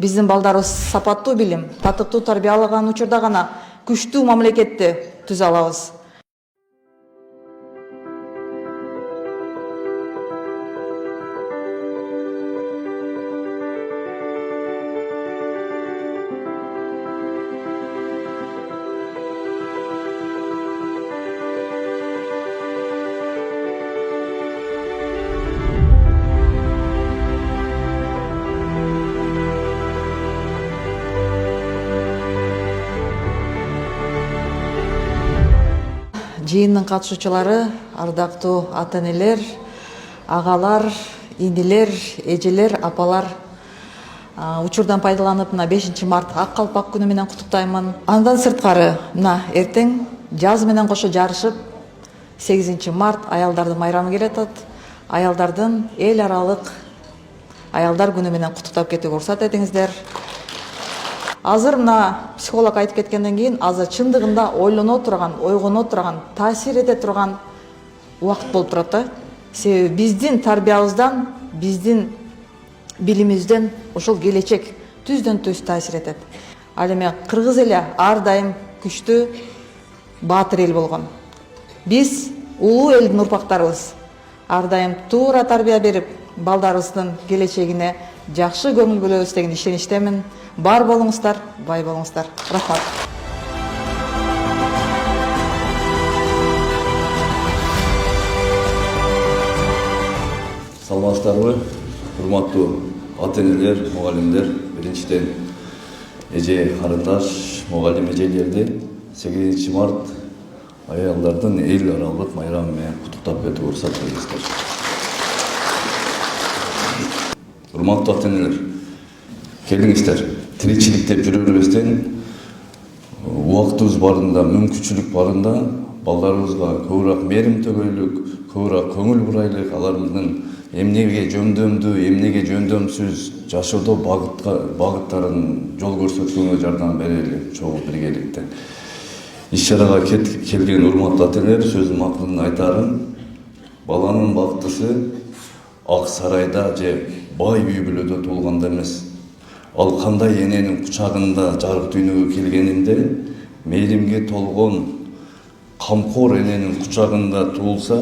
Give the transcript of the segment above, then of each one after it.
Биздин балдарыбыз сапаттуу билим, татыктуу тарбия алган учурда гана күчтүү мамлекетти түзө алабыз. Жыйындын катышуучулары, ардактуу ата-энелер, агалар, инилер, эжелер, апалар, учурдан пайдаланып, 5 март ак калпак күнү менен куттуктаймын. Андан сырткары, эртең жаз менен кошо жарышып, 8 март аялдардын майрамы келе атат. Аялдардын эл аралык аялдар күнү менен куттуктап кетүүгө уруксат этиңиздер. Азыр психолог айтып кеткенден кийин, азыр чындыгында ойлоно турган, ойгоно турган, таасир эте турган убакыт болуп турат да. Себеби биздин тарбиябыздан, биздин билимибизден ошол келечек түздөн-түз таасир этет. Ал эми кыргыз эли ар дайым күчтүү, баатыр эл болгон. Биз улуу элдин урпактарыбыз. Ар дайым туура тарбия берип, балдарыбыздын келечегине жакшы көңүл бөлөбүз деген ишеничтемин. Бар болуңуздар, бай болуңуздар. Рахмат. Саламатсыздарбы, урматтуу ата-энелер, мугалимдер, биринчиден эже карындаш, мугалим эжелерди 8 март аялдардын эл аралык майрамы менен куттуктап кетүүгө уруксат бериңиздер. Урматтуу ата-энелер, келиңиздер. Тиричилик деп жүрө бербестен, убактыбыз барында, мүмкүнчүлүк барында балдарыбызга көбүрөөк мээрим төгөйлүк, көбүрөөк көңүл бурайлык, алардын эмнеге жөндөмдүү, эмнеге жөндөмсүз жашоодо багыттарын жол көрсөткөнгө жардам берели чогуу биргеликте. Иш-чарага келген урматтуу ата-энелер, сөзүм акырын айтарым, баланын бактысы ак сарайда же бай үй бүлөдө туулганда эмес. Ал кандай эненин кучагында жарык дүйнөгө келгенинде, мээримге толгон камкор эненин кучагында туулса,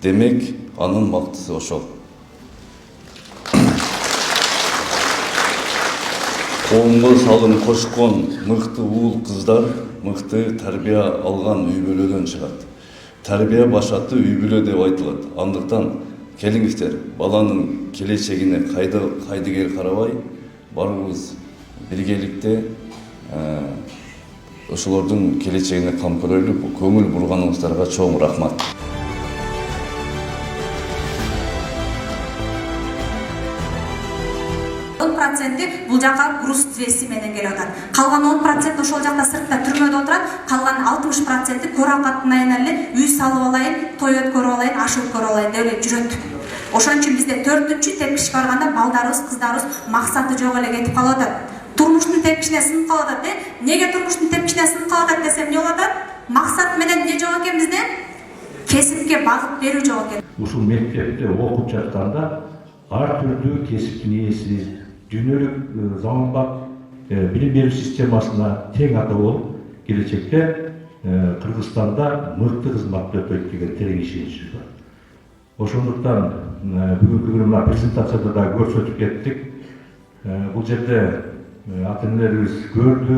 демек анын бактысы ошол. Коомго салым кошкон мыкты уул кыздар мыкты тарбия алган үй бүлөдөн чыгат. Тарбия башаты үй бүлө деп айтылат. Андыктан келиңиздер, баланын келечегине кайдыгер карабай, барыбыз биргеликте ошолордун келечегине кам көрөлү. Көңүл бурганыңыздарга чоң рахмат. Бул жака груз тиреси менен келип атат. Калган 10% ошол жакта сыртта түрмөдө отурат. Калган 60% көр акатынан эле үй салып алайын, той өткөрүп алайын, аш өткөрүп алайын деп эле жүрөт. Ошон үчүн бизде 4-чү тепкиш барганда балдарыбыз, кыздарыбыз максаты жок эле кетип калып атат. Турмуштун тепкишине сынып калып атат. Неге турмуштун тепкишине сынып калып атат десем, эмне болот? Максат менен эмне жок экен бизде? Кесипке багыт берүү жок экен. Ушул мектепте окуп жатканда ар түрдүү кесиптин ээси, дүйнөлүк заманбап билим берүү системасына тең ата болуп, келечекте Кыргызстанда мыкты кызмат өтөйт деген терең ишеничибиз бар. Ошондуктан бүгүнкү күнү мына презентацияда да көрсөтүп кеттик. Бул жерде ата-энелерибиз көрдү.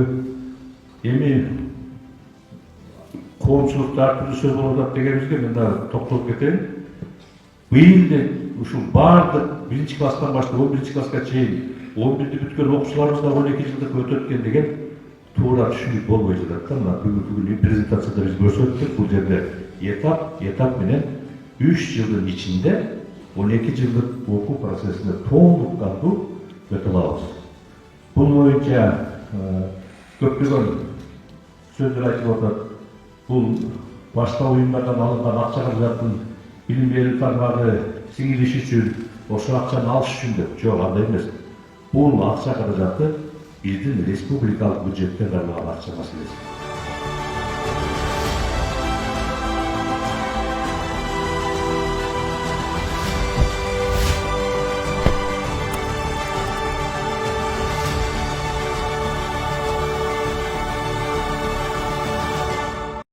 Эми коомчулукта ар түрдүү сөз болуп атат дегенибизге мен да токтолуп кетейин. Быйыл ушул баардык 1-класстан баштап 11-класска чейин 11-ди бүткөн окуучуларыбыз да 12 жылдык өтөт экен деген туура түшүнүк болбой жатат да. Мына бүгүнкү күнү презентацияда биз көрсөттүк. Бул жерде этап менен 3 жылдын ичинде 12 жылдык окуу процессине толук кандуу өтө алабыз. Бул боюнча көптөгөн сөздөр айтылып атат. Бул башка уюмдардан алынган акча каражатын билим берүү тармагы сиңириш үчүн, ошол акчаны алыш үчүн деп. Жок, андай эмес. Бул акча каражаты биздин республикалык бюджеттен алынган акча маселеси.